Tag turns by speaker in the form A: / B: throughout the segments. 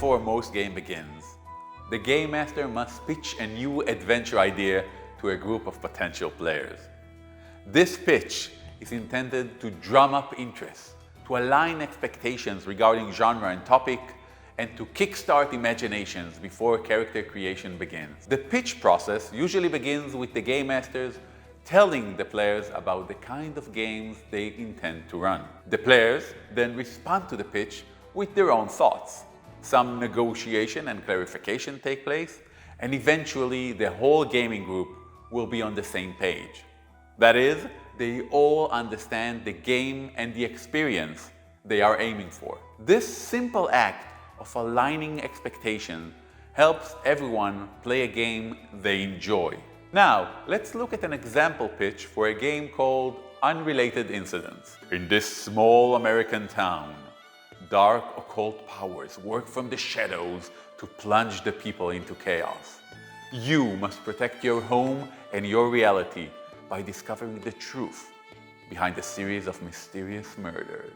A: before most game begins, the game master must pitch a new adventure idea to a group of potential players. This pitch is intended to drum up interest, to align expectations regarding genre and topic, and to kickstart imaginations before character creation begins. The pitch process usually begins with the game masters telling the players about the kind of games they intend to run. The players then respond to the pitch with their own thoughts. Some negotiation and clarification take place, and eventually the whole gaming group will be on the same page. That is, they all understand the game and the experience they are aiming for. This simple act of aligning expectations helps everyone play a game they enjoy. Now, let's look at an example pitch for a game called Unrelated Incidents. In this small American town, dark occult powers work from the shadows to plunge the people into chaos. You must protect your home and your reality by discovering the truth behind a series of mysterious murders.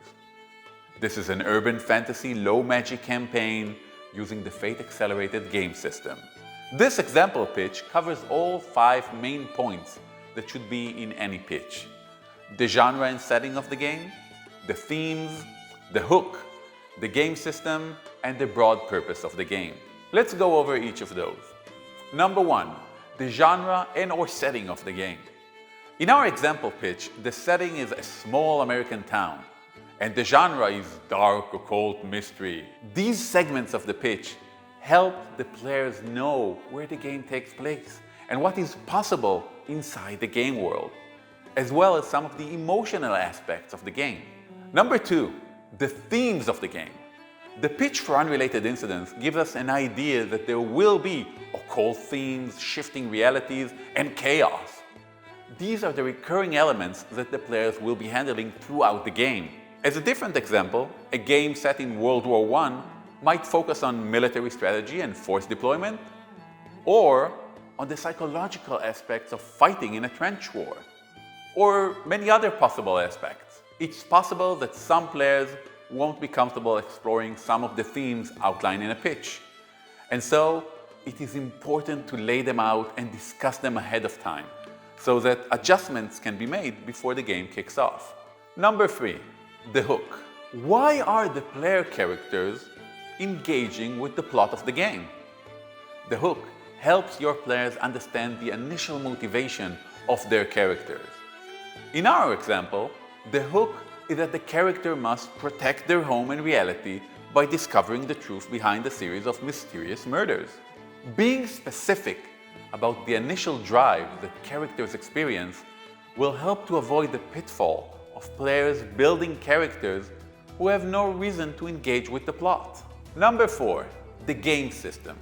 A: This is an urban fantasy low magic campaign using the Fate Accelerated game system. This example pitch covers all 5 main points that should be in any pitch: the genre and setting of the game, the themes, the hook, the game system, and the broad purpose of the game. Let's go over each of those. Number 1, the genre and/or setting of the game. In our example pitch, the setting is a small American town, and the genre is dark, occult, mystery. These segments of the pitch help the players know where the game takes place and what is possible inside the game world, as well as some of the emotional aspects of the game. Number 2, the themes of the game. The pitch for Unrelated Incidents gives us an idea that there will be occult themes, shifting realities, and chaos. These are the recurring elements that the players will be handling throughout the game. As a different example, a game set in World War I might focus on military strategy and force deployment, or on the psychological aspects of fighting in a trench war, or many other possible aspects. It's possible that some players won't be comfortable exploring some of the themes outlined in a pitch, and so it is important to lay them out and discuss them ahead of time, so that adjustments can be made before the game kicks off. Number 3, the hook. Why are the player characters engaging with the plot of the game? The hook helps your players understand the initial motivation of their characters. In our example, the hook is that the character must protect their home and reality by discovering the truth behind a series of mysterious murders. Being specific about the initial drive that characters experience will help to avoid the pitfall of players building characters who have no reason to engage with the plot. Number 4, the game system.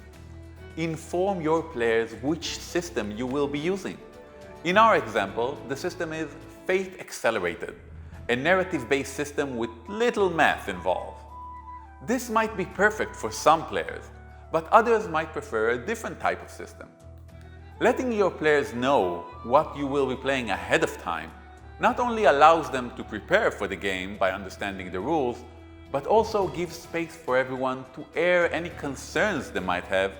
A: Inform your players which system you will be using. In our example, the system is Fate Accelerated, a narrative-based system with little math involved. This might be perfect for some players, but others might prefer a different type of system. Letting your players know what you will be playing ahead of time not only allows them to prepare for the game by understanding the rules, but also gives space for everyone to air any concerns they might have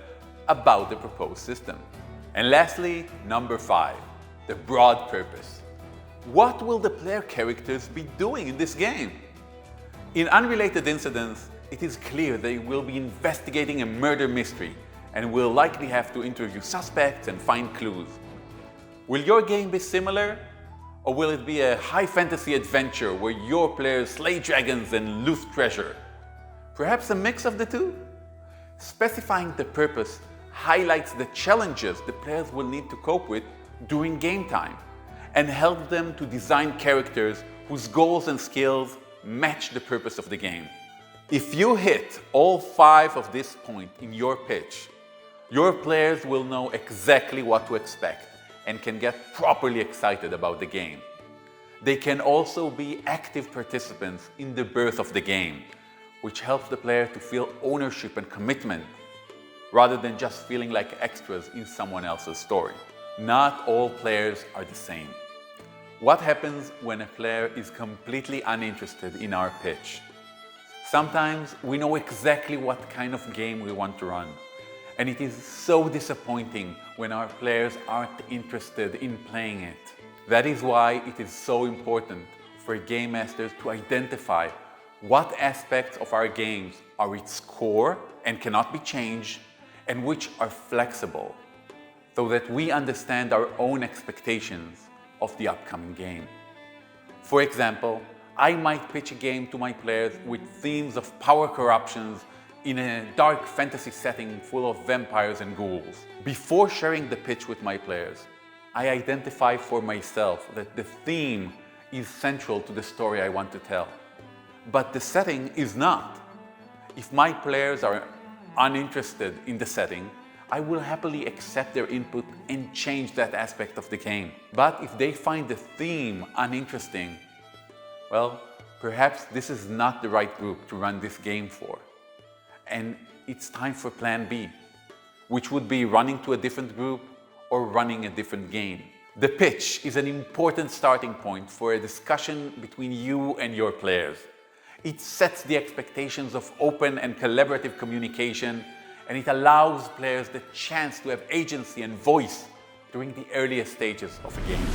A: about the proposed system. And lastly, number 5, the broad purpose. What will the player characters be doing in this game? In Unrelated Incidents, it is clear they will be investigating a murder mystery and will likely have to interview suspects and find clues. Will your game be similar? Or will it be a high fantasy adventure where your players slay dragons and loot treasure? Perhaps a mix of the two? Specifying the purpose highlights the challenges the players will need to cope with during game time and helps them to design characters whose goals and skills match the purpose of the game. If you hit all 5 of these points in your pitch, your players will know exactly what to expect and can get properly excited about the game. They can also be active participants in the birth of the game, which helps the player to feel ownership and commitment, rather than just feeling like extras in someone else's story. Not all players are the same. What happens when a player is completely uninterested in our pitch? Sometimes we know exactly what kind of game we want to run, and it is so disappointing when our players aren't interested in playing it. That is why it is so important for game masters to identify what aspects of our games are its core and cannot be changed, and which are flexible, so that we understand our own expectations of the upcoming game. For example, I might pitch a game to my players with themes of power corruptions in a dark fantasy setting full of vampires and ghouls. Before sharing the pitch with my players, I identify for myself that the theme is central to the story I want to tell, but the setting is not. If my players are uninterested in the setting, I will happily accept their input and change that aspect of the game. But if they find the theme uninteresting, well, perhaps this is not the right group to run this game for. And it's time for plan B, which would be running to a different group or running a different game. The pitch is an important starting point for a discussion between you and your players. It sets the expectations of open and collaborative communication, and it allows players the chance to have agency and voice during the earliest stages of a game.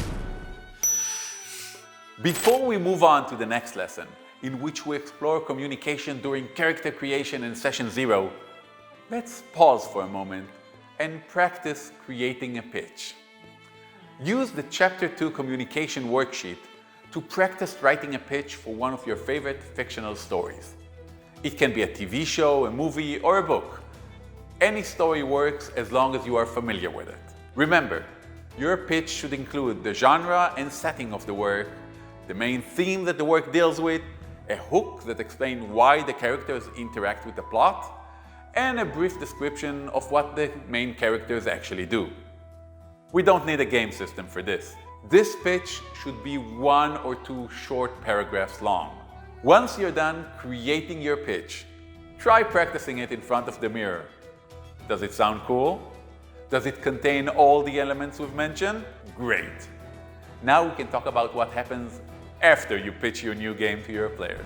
A: Before we move on to the next lesson, in which we explore communication during character creation in Session 0, let's pause for a moment and practice creating a pitch. Use the Chapter 2 communication worksheet to practice writing a pitch for one of your favorite fictional stories. It can be a TV show, a movie, or a book. Any story works as long as you are familiar with it. Remember, your pitch should include the genre and setting of the work, the main theme that the work deals with, a hook that explains why the characters interact with the plot, and a brief description of what the main characters actually do. We don't need a game system for this. This pitch should be 1 or 2 short paragraphs long. Once you're done creating your pitch, try practicing it in front of the mirror. Does it sound cool? Does it contain all the elements we've mentioned? Great! Now we can talk about what happens after you pitch your new game to your players.